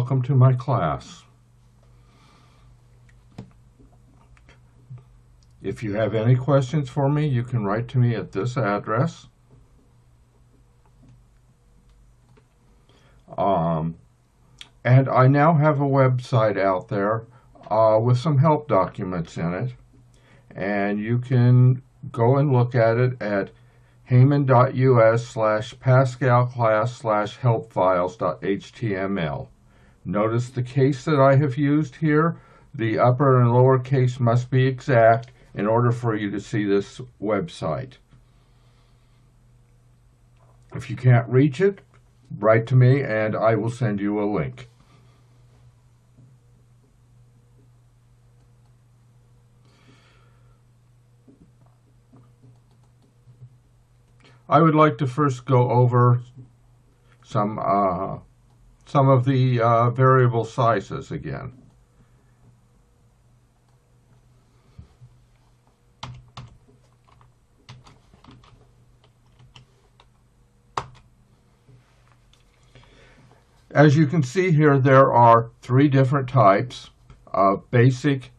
welcome to my class. If you have any questions for me, you can write to me at this address. And I now have a website out there with some help documents in it. And you can go and look at it at heyman.us/pascalclass/helpfiles.html. Notice the case that I have used here. The upper and lower case must be exact in order for you to see this website. If you can't reach it, write to me and I will send you a link. I would like to first go over some of the variable sizes again. As you can see here, there are three different types of basic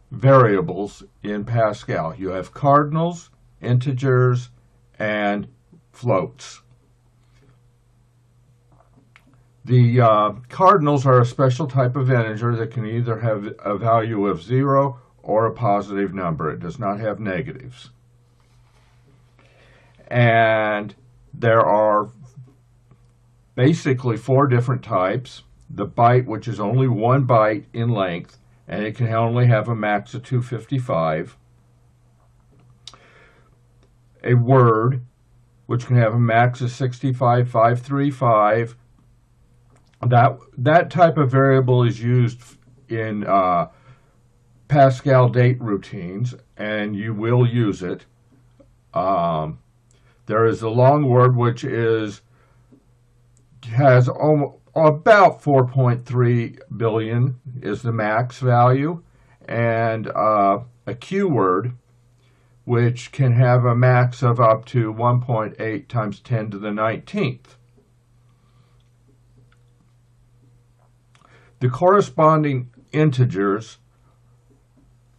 variables in Pascal. You have cardinals, integers, and floats. The cardinals are a special type of integer that can either have a value of 0 or a positive number. It does not have negatives. And there are basically four different types. The byte, which is only 1 byte in length, and it can only have a max of 255. A word, which can have a max of 65,535. That type of variable is used in Pascal date routines, and you will use it. There is a long word, which has about 4.3 billion is the max value, and a Q word, which can have a max of up to 1.8 times 10 to the 19th. The corresponding integers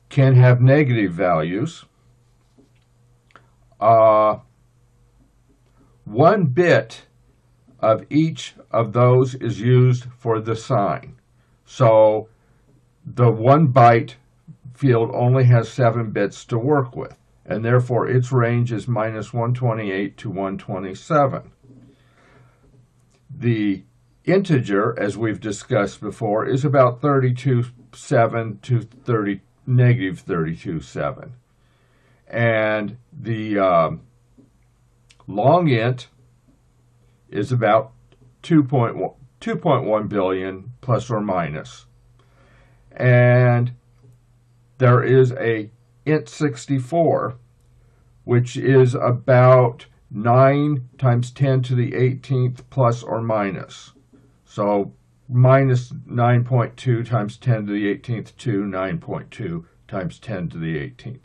can have negative values. 1 bit of each of those is used for the sign. So the 1 byte field only has 7 bits to work with, and therefore its range is -128 to 127. The integer, as we've discussed before, is about 32.7 to -32.7. And the long int is about 2.1 billion plus or minus. And there is a int 64, which is about 9 times 10 to the 18th plus or minus. So minus 9.2 times 10 to the 18th to 9.2 times 10 to the 18th.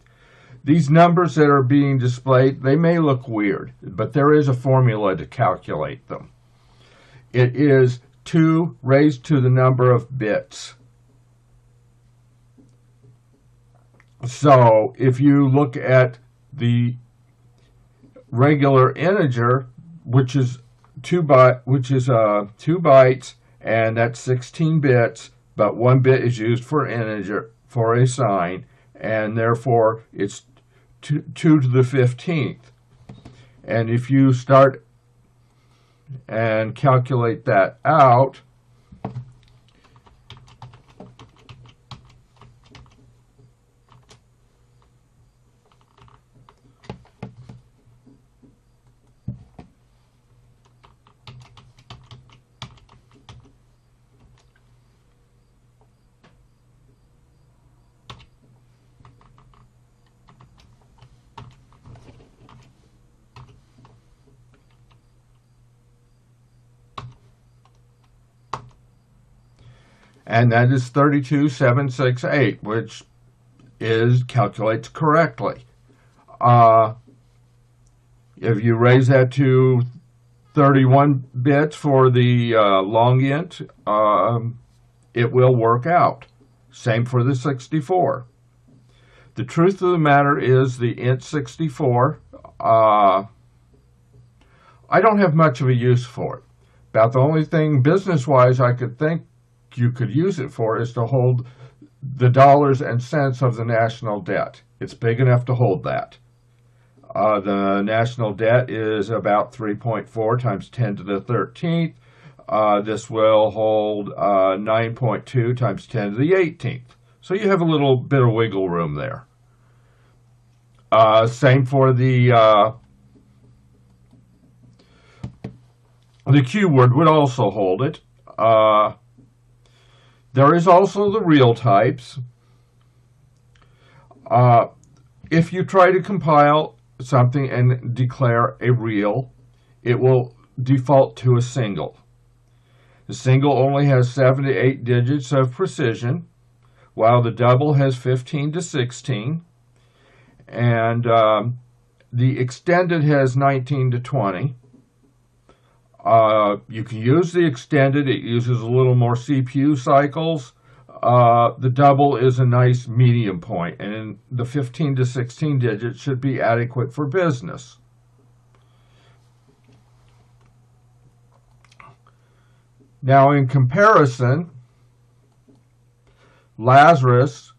These numbers that are being displayed, they may look weird, but there is a formula to calculate them. It is 2 raised to the number of bits. So if you look at the regular integer, which is 2 bytes, and that's 16 bits, but 1 bit is used for integer for a sign, and therefore it's 2 to the 15th. And if you start and calculate that out, and that is 32,768, which calculates correctly. If you raise that to 31 bits for the long int, it will work out. Same for the 64. The truth of the matter is the int 64, I don't have much of a use for it. About the only thing business-wise I could think you could use it for is to hold the dollars and cents of the national debt. It's big enough to hold that. The national debt is about 3.4 times 10 to the 13th. This will hold 9.2 times 10 to the 18th. So you have a little bit of wiggle room there. Same for the Q word would also hold it. There is also the real types. If you try to compile something and declare a real, it will default to a single. The single only has 7 to 8 digits of precision, while the double has 15 to 16, and the extended has 19 to 20. You can use the extended. It uses a little more CPU cycles. The double is a nice medium point, and the 15 to 16 digits should be adequate for business. Now, in comparison, Lazarus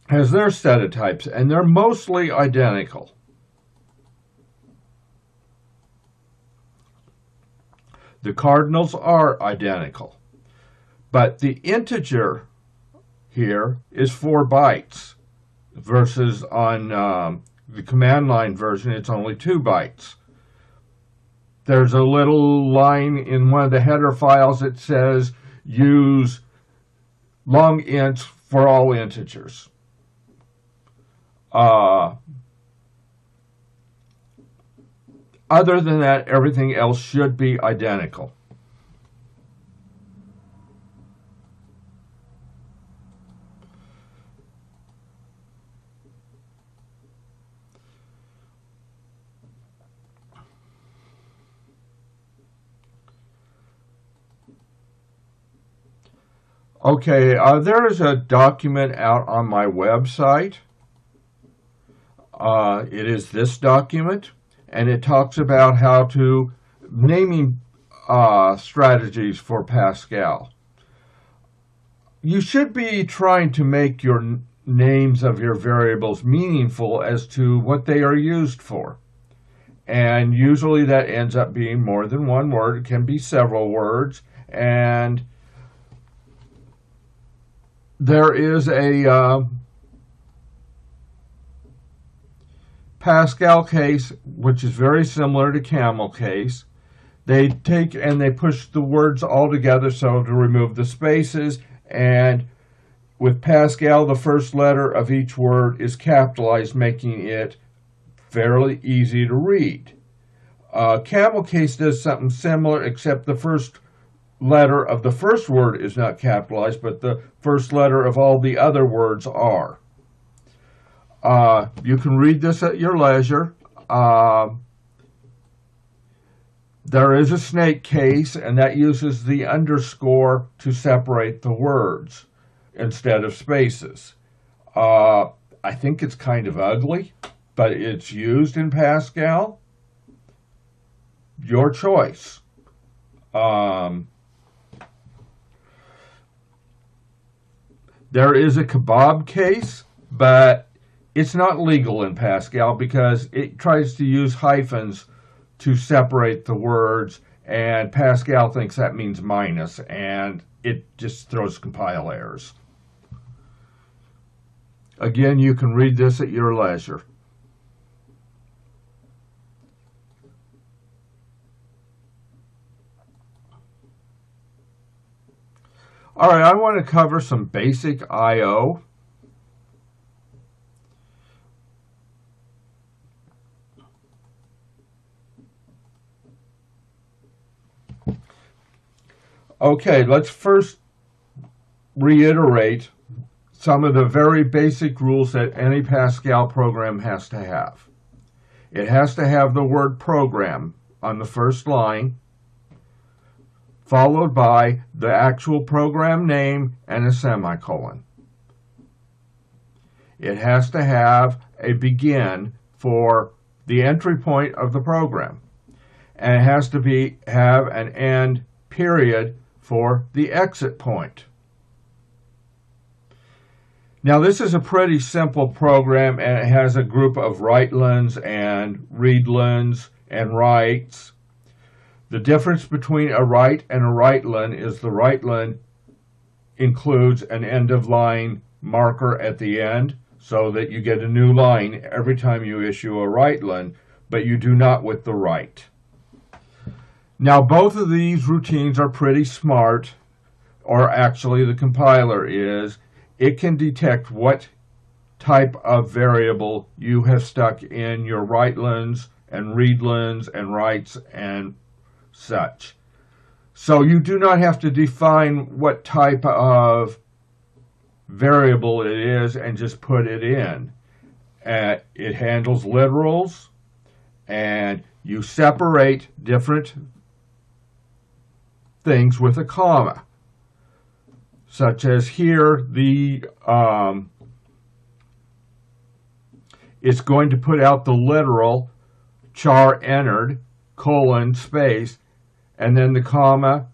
has their set of types, and they're mostly identical. The cardinals are identical, but the integer here is 4 bytes versus on the command line version it's only 2 bytes. There's a little line in one of the header files that says use long ints for all integers. Other than that, everything else should be identical. Okay, there is a document out on my website. It is this document, and it talks about how to naming strategies for Pascal. You should be trying to make your names of your variables meaningful as to what they are used for. And usually that ends up being more than one word. It can be several words, and there is a Pascal case, which is very similar to camel case. They take and they push the words all together so to remove the spaces, and with Pascal, the first letter of each word is capitalized, making it fairly easy to read. Camel case does something similar, except the first letter of the first word is not capitalized, but the first letter of all the other words are. You can read this at your leisure. There is a snake case, and that uses the underscore to separate the words instead of spaces. I think it's kind of ugly, but it's used in Pascal. Your choice. There is a kebab case, but it's not legal in Pascal because it tries to use hyphens to separate the words, and Pascal thinks that means minus, and it just throws compile errors. Again, you can read this at your leisure. All right, I want to cover some basic I/O. Okay, let's first reiterate some of the very basic rules that any Pascal program has to have. It has to have the word program on the first line, followed by the actual program name and a semicolon. It has to have a begin for the entry point of the program, and it has to have an end period for the exit point. Now, this is a pretty simple program, and it has a group of write-lins and read-lins and writes. The difference between a write and a write-lin is the write-lin includes an end-of-line marker at the end so that you get a new line every time you issue a write-lin, but you do not with the write. Now, both of these routines are pretty smart, or actually the compiler is. It can detect what type of variable you have stuck in your write-lins and read-lins and writes and such. So you do not have to define what type of variable it is and just put it in. It handles literals, and you separate different things with a comma. Such as here, it's going to put out the literal char entered, colon, space, and then the comma,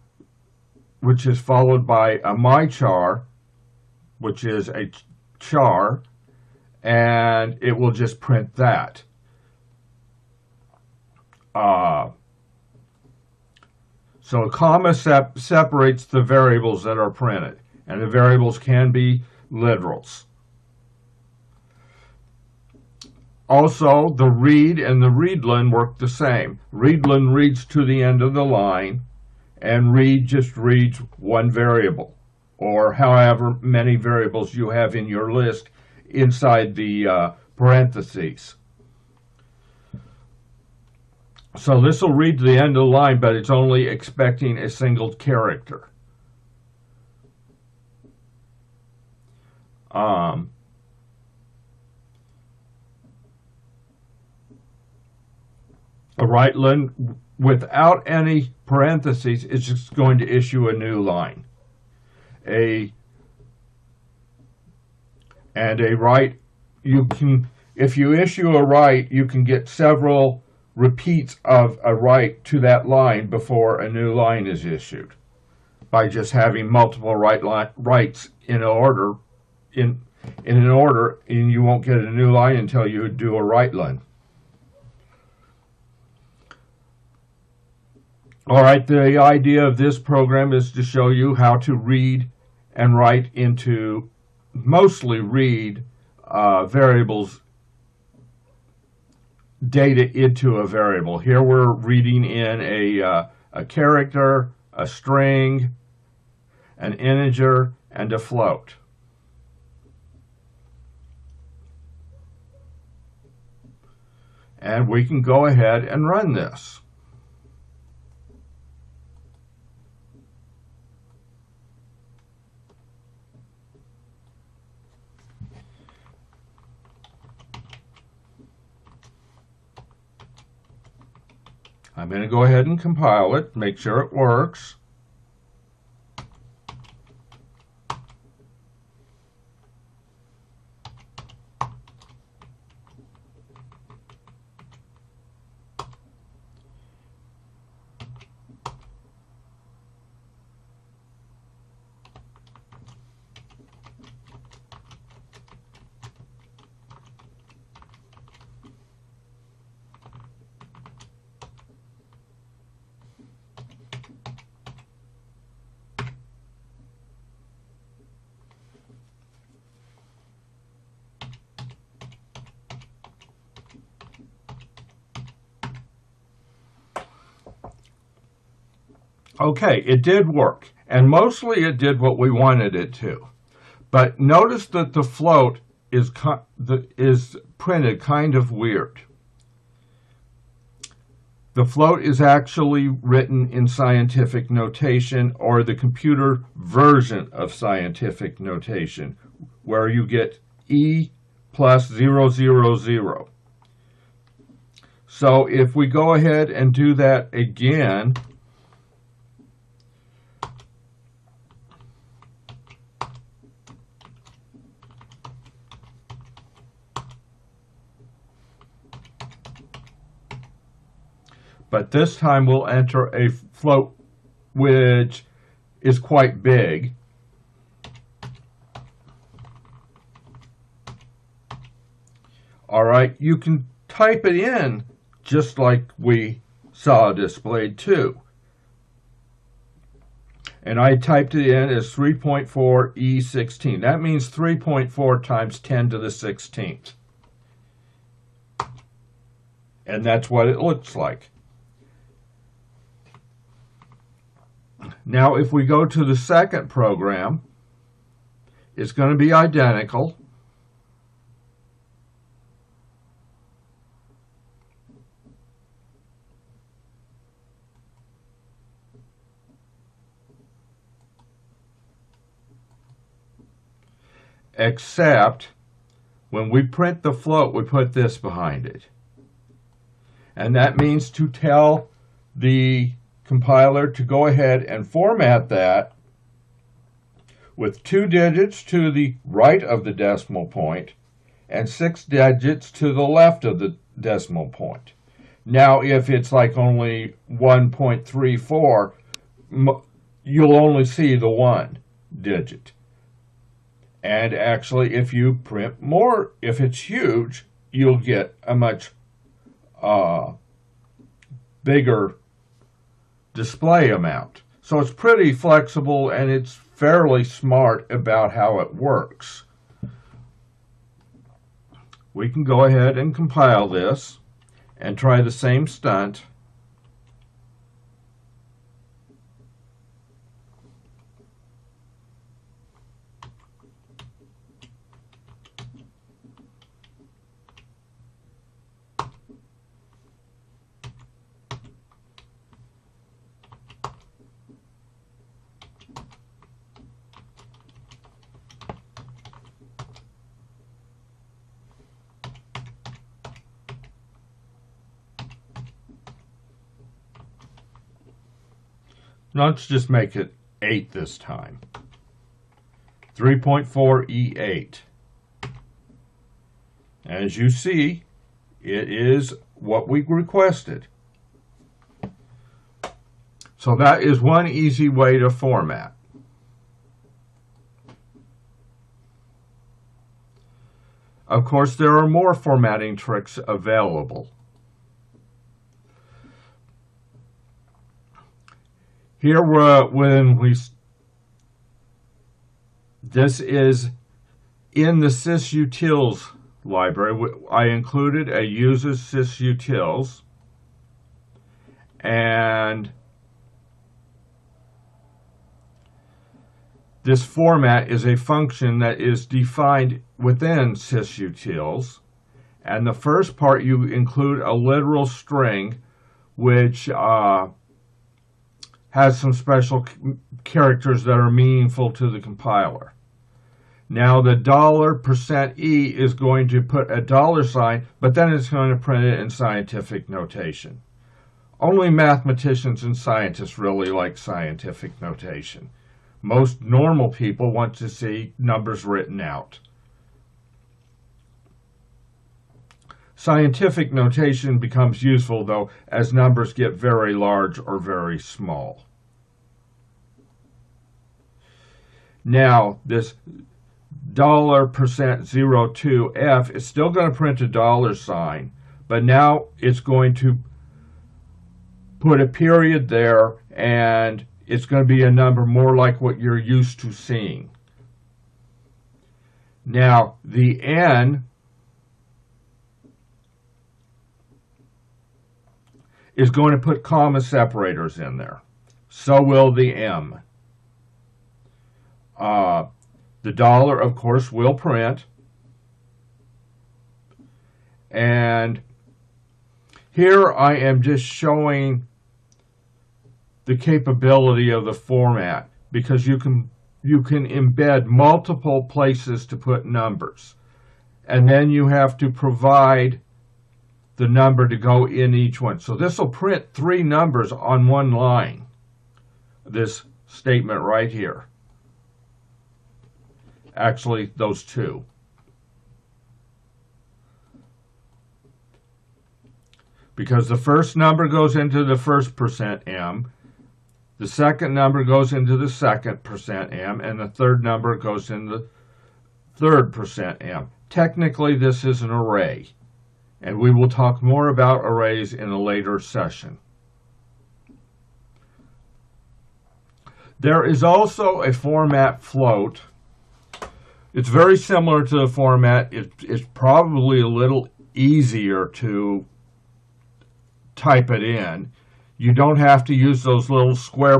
which is followed by a mychar, which is a char, and it will just print that. So a comma separates the variables that are printed, and the variables can be literals. Also, the read and the readlin work the same. Readlin reads to the end of the line, and read just reads one variable, or however many variables you have in your list inside the parentheses. So this will read to the end of the line, but it's only expecting a single character. A write-lin without any parentheses is just going to issue a new line. And a write, if you issue a write, you can get several repeats of a write to that line before a new line is issued by just having multiple writes in order, in an order, and you won't get a new line until you do a write-lin. All right, the idea of this program is to show you how to read and write into, mostly read variables, data into a variable. Here we're reading in a character, a string, an integer, and a float. And we can go ahead and run this. I'm going to go ahead and compile it, make sure it works. Okay, it did work, and mostly it did what we wanted it to. But notice that the float is printed kind of weird. The float is actually written in scientific notation, or the computer version of scientific notation, where you get E plus 000. So if we go ahead and do that again, but this time we'll enter a float which is quite big. All right, you can type it in just like we saw displayed too. And I typed it in as 3.4 E16. That means 3.4 times 10 to the 16th. And that's what it looks like. Now, if we go to the second program, it's going to be identical. Except when we print the float, we put this behind it. And that means to tell the compiler to go ahead and format that with 2 digits to the right of the decimal point and 6 digits to the left of the decimal point. Now, if it's like only 1.34, you'll only see the 1 digit. And actually, if you print more, if it's huge, you'll get a much bigger display amount. So it's pretty flexible, and it's fairly smart about how it works. We can go ahead and compile this and try the same stunt. Let's just make it 8 this time. 3.4 E8. As you see, it is what we requested. So that is one easy way to format. Of course, there are more formatting tricks available. Here, this is in the sysutils library. I included a uses sysutils, and this format is a function that is defined within sysutils. And the first part, you include a literal string, which has some special characters that are meaningful to the compiler. Now the $%E is going to put a $sign, but then it's going to print it in scientific notation. Only mathematicians and scientists really like scientific notation. Most normal people want to see numbers written out. Scientific notation becomes useful, though, as numbers get very large or very small. Now, this $%02F is still going to print a $sign, but now it's going to put a period there, and it's going to be a number more like what you're used to seeing. Now, the N is going to put comma separators in there. So will the M. The $, of course, will print. And here I am just showing the capability of the format, because you can embed multiple places to put numbers. And then you have to provide the number to go in each one. So this will print 3 numbers on one line, this statement right here. Actually, those 2. Because the first number goes into the first %m, the second number goes into the second %m, and the third number goes in the third %m. Technically, this is an array, and we will talk more about arrays in a later session. There is also a format float. It's very similar to the format. It's probably a little easier to type it in. You don't have to use those little square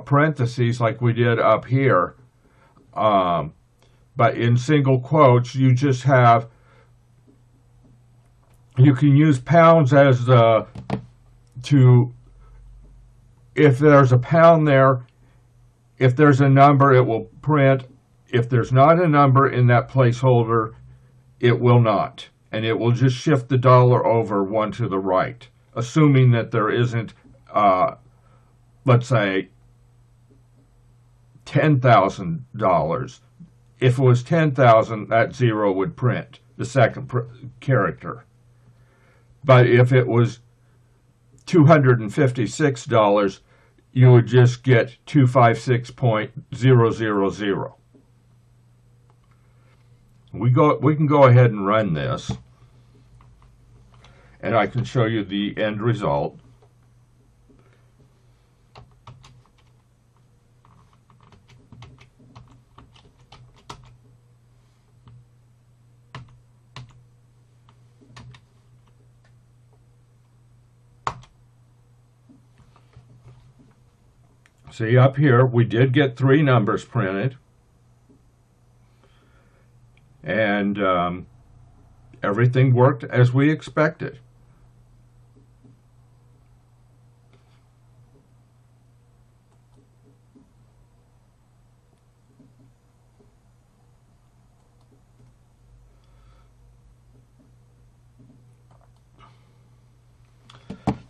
parentheses like we did up here. But in single quotes, you just have, you can use pounds as if there's a pound there, if there's a number, it will print. If there's not a number in that placeholder, it will not. And it will just shift the dollar over one to the right, assuming that there isn't, let's say, $10,000. If it was 10,000, that 0 would print, the second character. But if it was $256, you would just get 256.000. We can go ahead and run this, and I can show you the end result. See up here, we did get 3 numbers printed. And everything worked as we expected.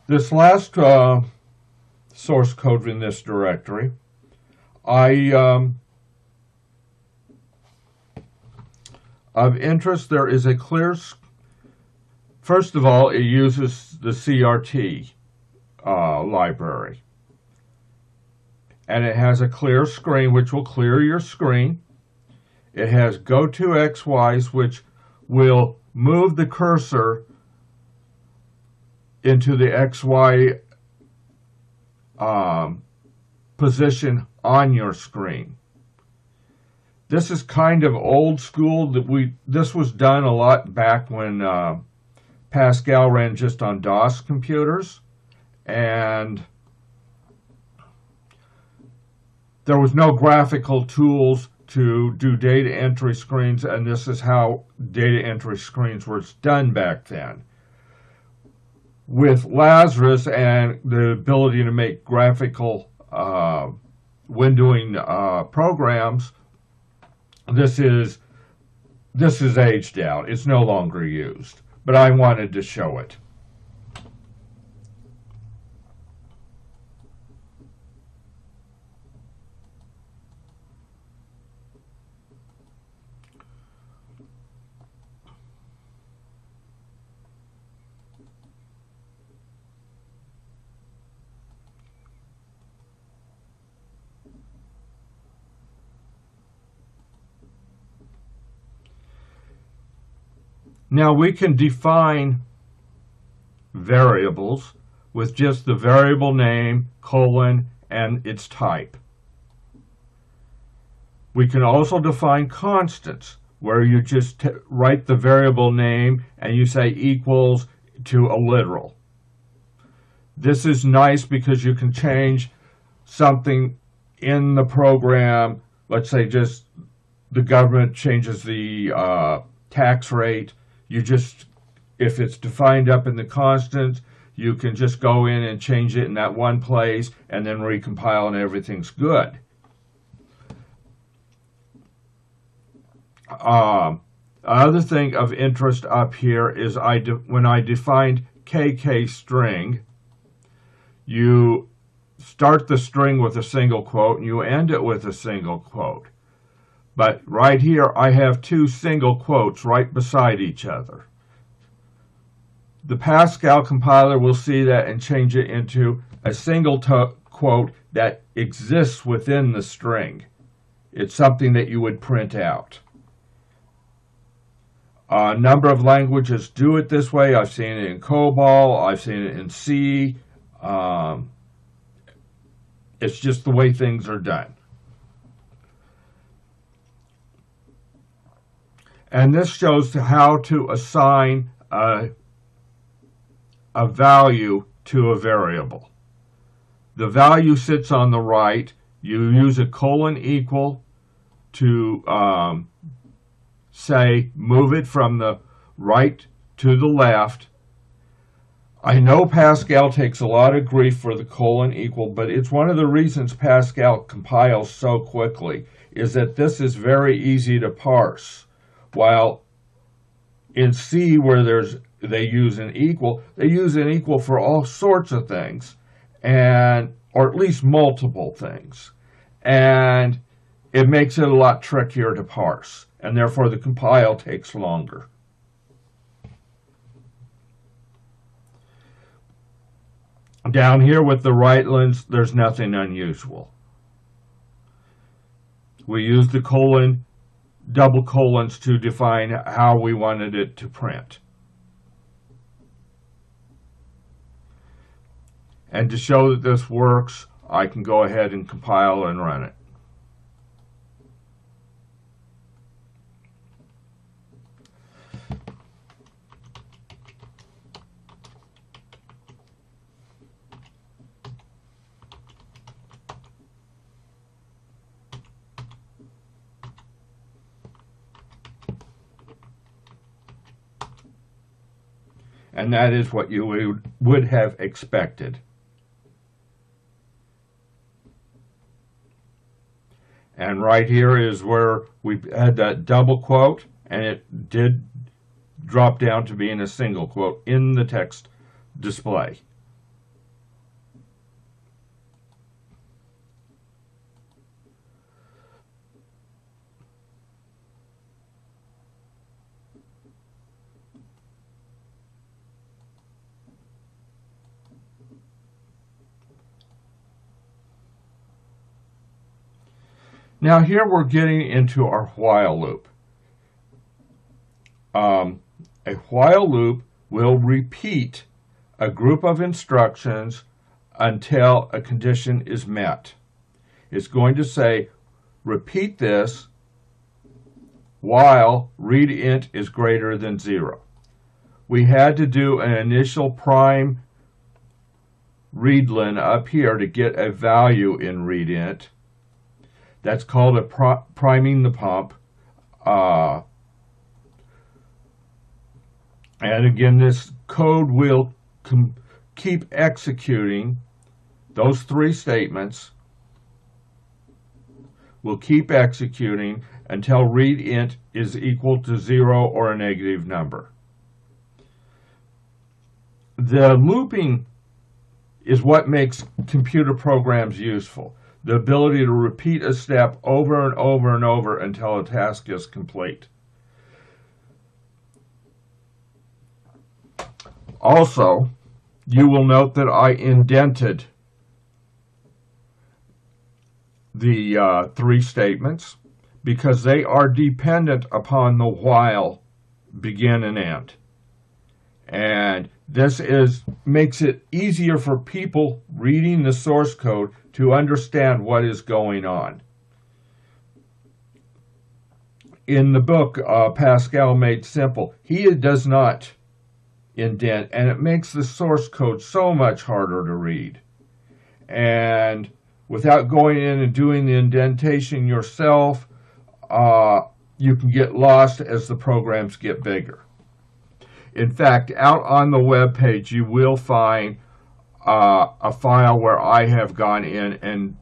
This last source code in this directory, of interest, there is a clear, first of all, it uses the CRT library. And it has a clear screen, which will clear your screen. It has go to XYs, which will move the cursor into the XY position on your screen. This is kind of old school. This was done a lot back when Pascal ran just on DOS computers, and there was no graphical tools to do data entry screens, and this is how data entry screens were done back then. With Lazarus and the ability to make graphical windowing programs, this is aged out. It's no longer used, but I wanted to show it. Now we can define variables with just the variable name, colon, and its type. We can also define constants, where you just write the variable name and you say equals to a literal. This is nice because you can change something in the program. Let's say just the government changes the tax rate. You just, if it's defined up in the constants, you can just go in and change it in that one place and then recompile and everything's good. Other thing of interest up here is when I defined KK string, you start the string with a single quote and you end it with a single quote. But right here, I have two single quotes right beside each other. The Pascal compiler will see that and change it into a single quote that exists within the string. It's something that you would print out. A number of languages do it this way. I've seen it in COBOL. I've seen it in C. It's just the way things are done. And this shows how to assign a value to a variable. The value sits on the right. You use a colon equal to say move it from the right to the left. I know Pascal takes a lot of grief for the colon equal, but it's one of the reasons Pascal compiles so quickly is that this is very easy to parse. While in C, where they use an equal for all sorts of things, or at least multiple things, and it makes it a lot trickier to parse, and therefore the compile takes longer. Down here with the right lens, there's nothing unusual. We use the colon, double colons to define how we wanted it to print. And to show that this works, I can go ahead and compile and run it. And that is what you would have expected. And right here is where we had that double quote, and it did drop down to being a single quote in the text display. Now here we're getting into our while loop. A while loop will repeat a group of instructions until a condition is met. It's going to say, repeat this while readInt is greater than 0. We had to do an initial prime readlen up here to get a value in readInt. That's called a priming the pump. And again, this code will keep executing those three statements. Will keep executing until readInt is equal to 0 or a negative number. The looping is what makes computer programs useful. The ability to repeat a step over and over and over until a task is complete. Also, you will note that I indented the three statements because they are dependent upon the while, begin, and end. And this makes it easier for people reading the source code to understand what is going on. In the book, Pascal Made Simple, he does not indent, and it makes the source code so much harder to read. And without going in and doing the indentation yourself, you can get lost as the programs get bigger. In fact, out on the web page, you will find a file where I have gone in and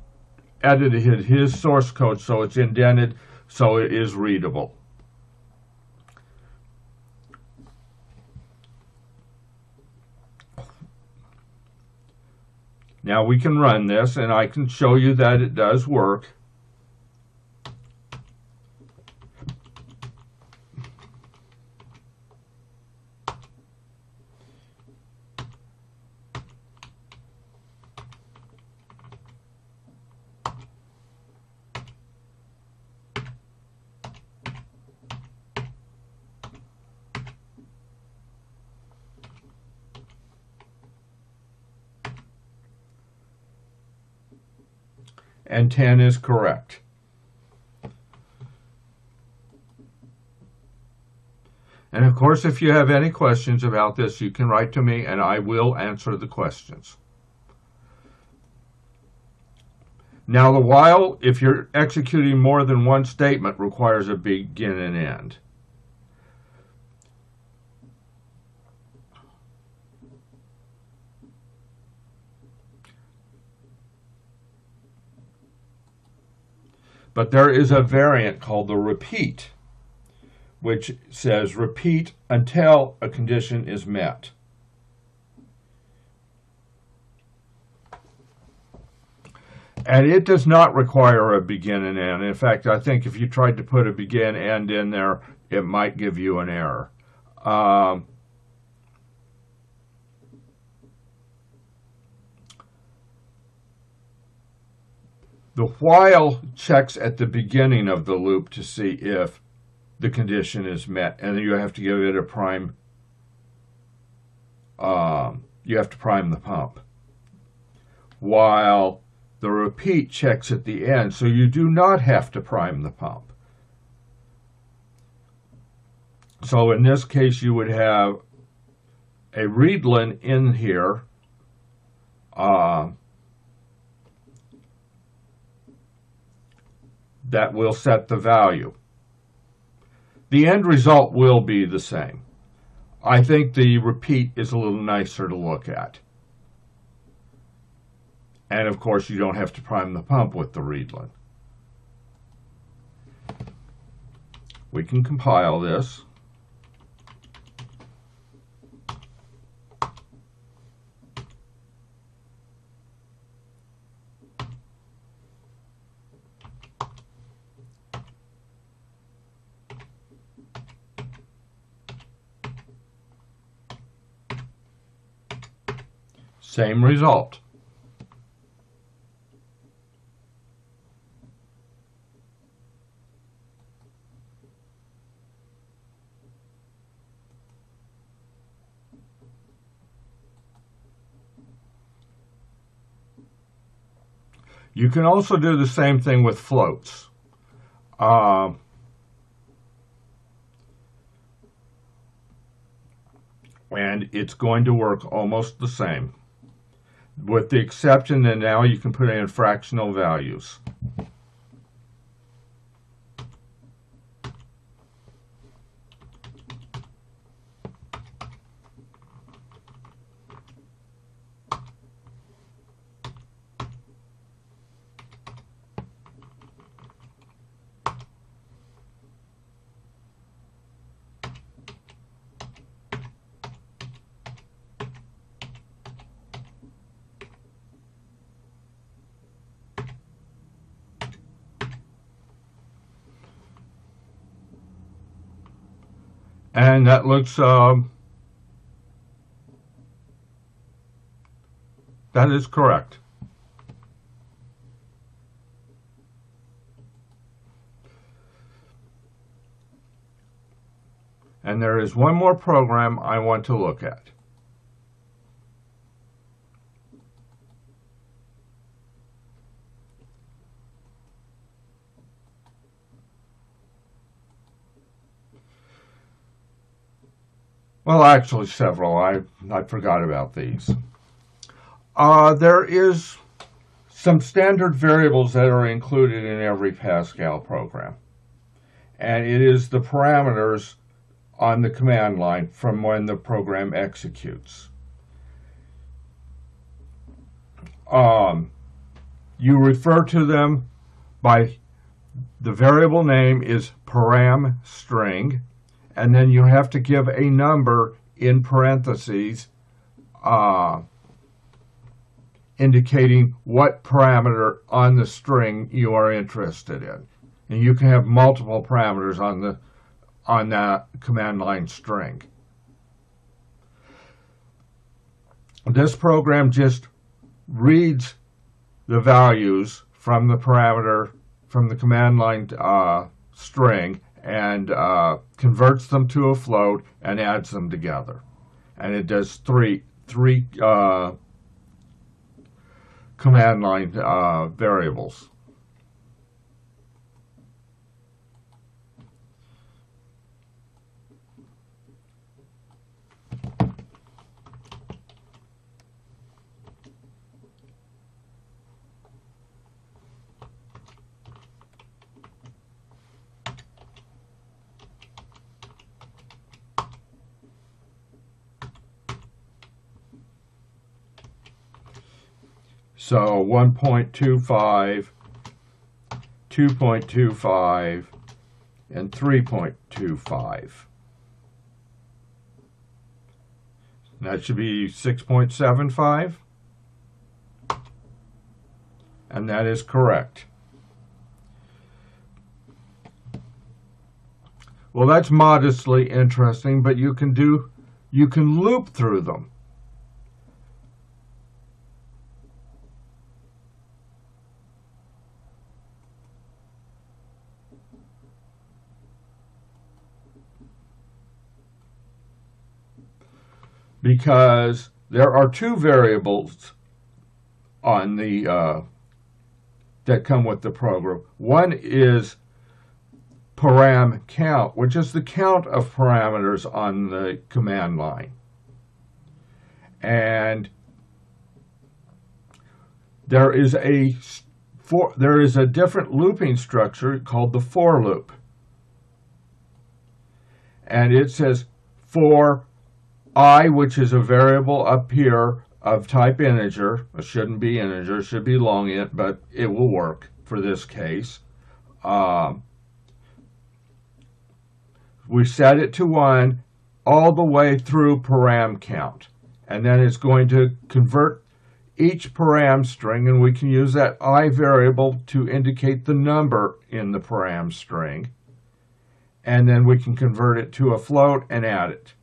edited his source code so it's indented so it is readable. Now we can run this, and I can show you that it does work. And 10 is correct. And of course, if you have any questions about this, you can write to me and I will answer the questions. Now, the while, if you're executing more than one statement, requires a begin and end. But there is a variant called the repeat, which says repeat until a condition is met. And it does not require a begin and end. In fact, I think if you tried to put a begin end in there, it might give you an error. The while checks at the beginning of the loop to see if the condition is met, and then you have to give it a prime. You have to prime the pump. While the repeat checks at the end, so you do not have to prime the pump. So in this case, you would have a readline in here. That will set the value. The end result will be the same. I think the repeat is a little nicer to look at. And of course, you don't have to prime the pump with the readline. We can compile this. Same result. You can also do the same thing with floats. And it's going to work almost the same, with the exception that now you can put in fractional values. And that looks, that is correct. And there is one more program I want to look at. Well, actually several. I forgot about these. There is some standard variables that are included in every Pascal program. And it is the parameters on the command line from when the program executes. You refer to them by the variable name is param string, and then you have to give a number in parentheses indicating what parameter on the string you are interested in. And you can have multiple parameters on that command line string. This program just reads the values from the parameter, from the command line string, and converts them to a float and adds them together. And it does three command line variables. So 1.25, 2.25, and 3.25. That should be 6.75. And that is correct. Well, that's modestly interesting, but you can loop through them. Because there are two variables on the that come with the program. One is param count, which is the count of parameters on the command line. And there is a different looping structure called the for loop. And it says for I, which is a variable up here of type integer. It shouldn't be integer, it should be long int, but it will work for this case. We set it to 1 all the way through param count. And then it's going to convert each param string, and we can use that I variable to indicate the number in the param string. And then we can convert it to a float and add it.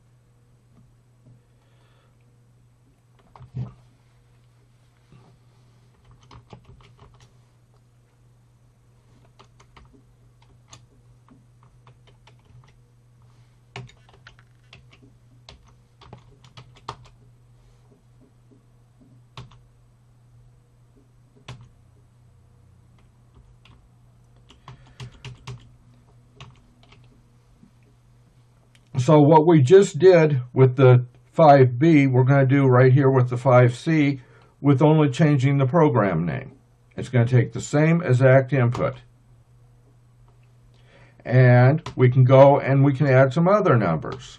So what we just did with the 5B, we're going to do right here with the 5C, with only changing the program name. It's going to take the same exact input. And we can go and we can add some other numbers.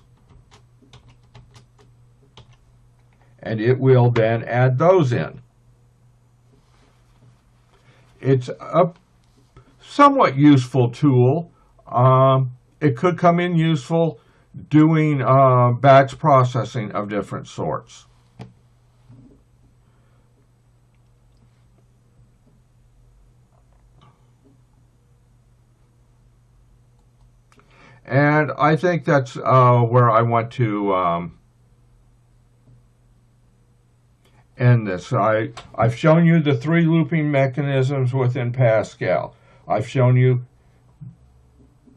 And it will then add those in. It's a somewhat useful tool. It could come in useful doing batch processing of different sorts. And I think that's where I want to end this. I've shown you the 3 looping mechanisms within Pascal. I've shown you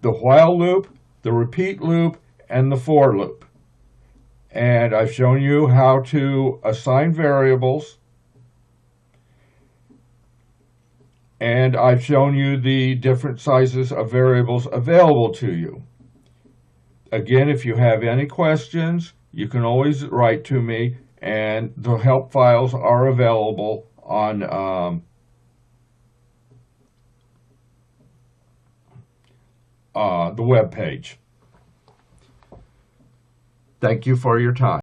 the while loop, the repeat loop, and the for loop. And I've shown you how to assign variables. And I've shown you the different sizes of variables available to you. Again, if you have any questions, you can always write to me, and the help files are available on the web page. Thank you for your time.